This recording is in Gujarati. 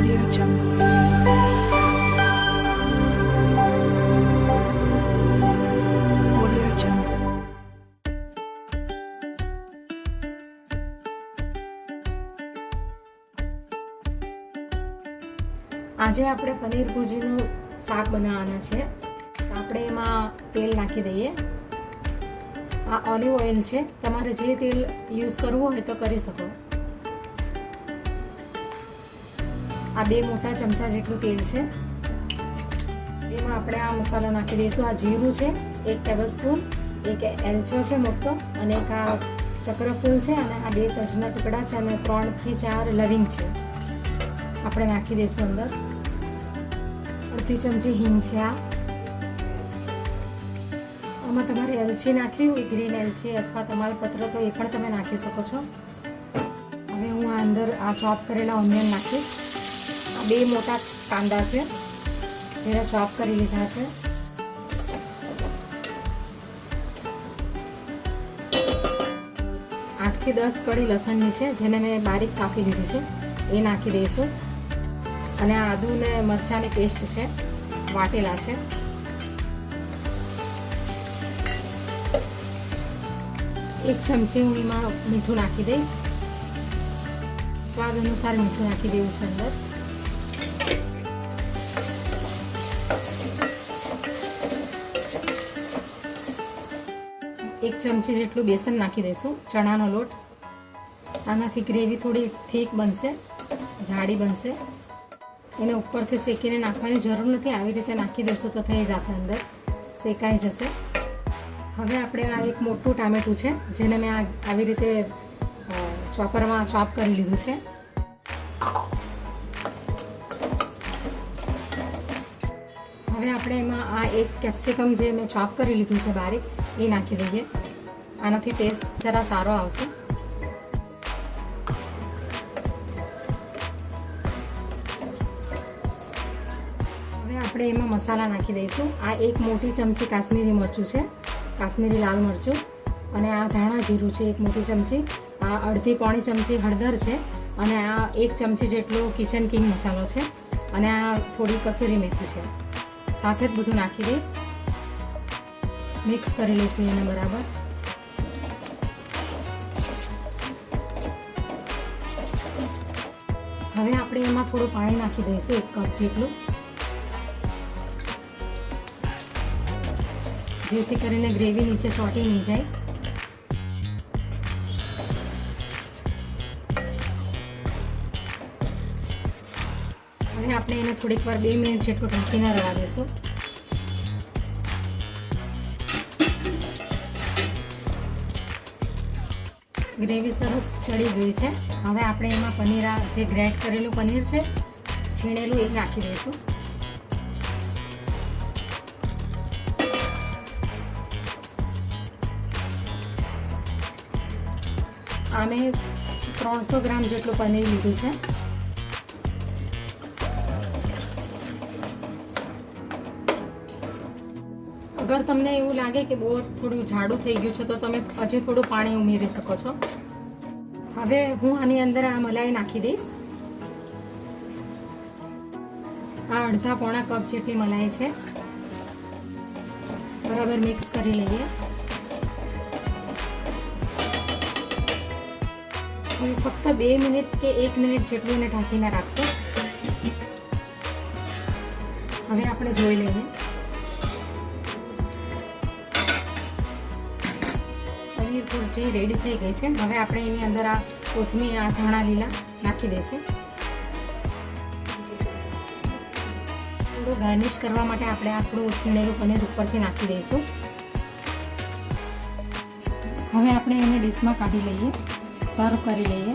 Audio Jungle. Audio Jungle. આજે આપણે પનીર ભુજીનું શાક બનાવવાના છે. આપણે એમાં તેલ નાખી દઈએ. આ ઓલિવ ઓઇલ છે, તમારે જે તેલ યુઝ કરવું હોય તો કરી શકો. આ 2 મોટા ચમચા જેટલું તેલ છે. એમાં આપણે આ મસાલો નાખી દઈશું. આ જીરું છે 1 ટેબલસ્પૂન, એક એલચો છે મોટો, અને એક આ ચક્રફૂલ છે, અને આ 2 તજના ટુકડા છે, અને 3 થી 4 લવિંગ છે. આપણે નાખી દઈશું અંદર. અડધી ચમચી હિંગ છે. આમાં તમારે એલચી નાખવી હોય, ગ્રીન એલચી અથવા તમાલપત્ર, તો એ પણ તમે નાખી શકો છો. હવે હું આ અંદર આ ચોપ કરેલા ઓનિયન નાખીશ. આ 2 મોટા કાંદા છે, જેને ચોપ કરી લીધા છે. 8 થી 10 કળી લસણની છે, જેને મેં બારીક કાપી લીધી છે, એ નાખી દઈશું. અને આ આદુ ને મરચાંની પેસ્ટ છે, વાટેલા છે. એક ચમચી હું એમાં મીઠું નાખી દઈશ. સ્વાદ અનુસાર મીઠું નાખી દેવું છે અંદર. એક ચમચી જેટલું બેસન નાખી દઈશું, ચણાનો લોટ. આનાથી ગ્રેવી થોડી થીક બનશે, જાડી બનશે. એને ઉપરથી શેકીને નાખવાની જરૂર નથી, આવી રીતે નાખી દઈશું તો થઈ જશે, અંદર શેકાઈ જશે. હવે આપણે આ એક મોટું ટામેટું છે, જેને મેં આવી રીતે ચોપરમાં ચોપ કરી લીધું છે. હવે આપણે એમાં આ એક કેપ્સિકમ જે મેં ચોપ કરી લીધું છે બારીક, એ નાખી દઈએ. આનાથી ટેસ્ટ જરા સારો આવશે. હવે આપણે એમાં મસાલા નાખી દઈશું. આ એક મોટી ચમચી કાશ્મીરી મરચું છે, કાશ્મીરી લાલ મરચું, અને આ ધાણા જીરું છે 1 મોટી ચમચી. આ અડધી પોણી ચમચી હળદર છે, અને આ 1 ચમચી જેટલો કિચન કિંગ મસાલો છે, અને આ થોડી કસૂરી મેથી છે. સાથે જ બધું નાખી દઈશ. મિક્સ કરી લઈશું એને બરાબર. હવે આપણે એમાં થોડું પાણી નાખી દઈશું, 1 કપ જેટલું, જેથી કરીને ગ્રેવી નીચે ચોંટી નહીં જાય. હવે આપણે એને થોડીક વાર 2 મિનિટ જેટલું ઢાંકીને રહેવા દઈશું. ગ્રેવી સરસ ચડી ગઈ છે. હવે આપણે એમાં પનીર, જે ગ્રેટ કરેલું પનીર છે છીણેલું, એ નાખી દઈશું. અમે 300 ગ્રામ જેટલું પનીર લીધું છે. અગર તમને એવું લાગે કે બહુ થોડું જાડું થઈ ગયું છે, તો તમે હજી થોડું પાણી ઉમેરી શકો છો. હવે હું આની અંદર આ મલાઈ નાખી દઈશ. આ અડધા પોણા કપ જેટલી મલાઈ છે. બરાબર મિક્સ કરી લઈએ. હવે ફક્ત 2 મિનિટ કે 1 મિનિટ જેટલું એને ઢાંકીને રાખશો. હવે આપણે જોઈ લઈએ. પનીર ભુરજી રેડી થઈ ગઈ છે. હવે આપણે એની અંદર આ કોથમીર, આ ધાણા લીલા નાખી દઈશું. થોડું ગાર્નિશ કરવા માટે આપણે આપણું છીણેલું પનીર ઉપરથી નાખી દઈશું. હવે આપણે એને ડીશમાં કાઢી લઈએ, સર્વ કરી લઈએ.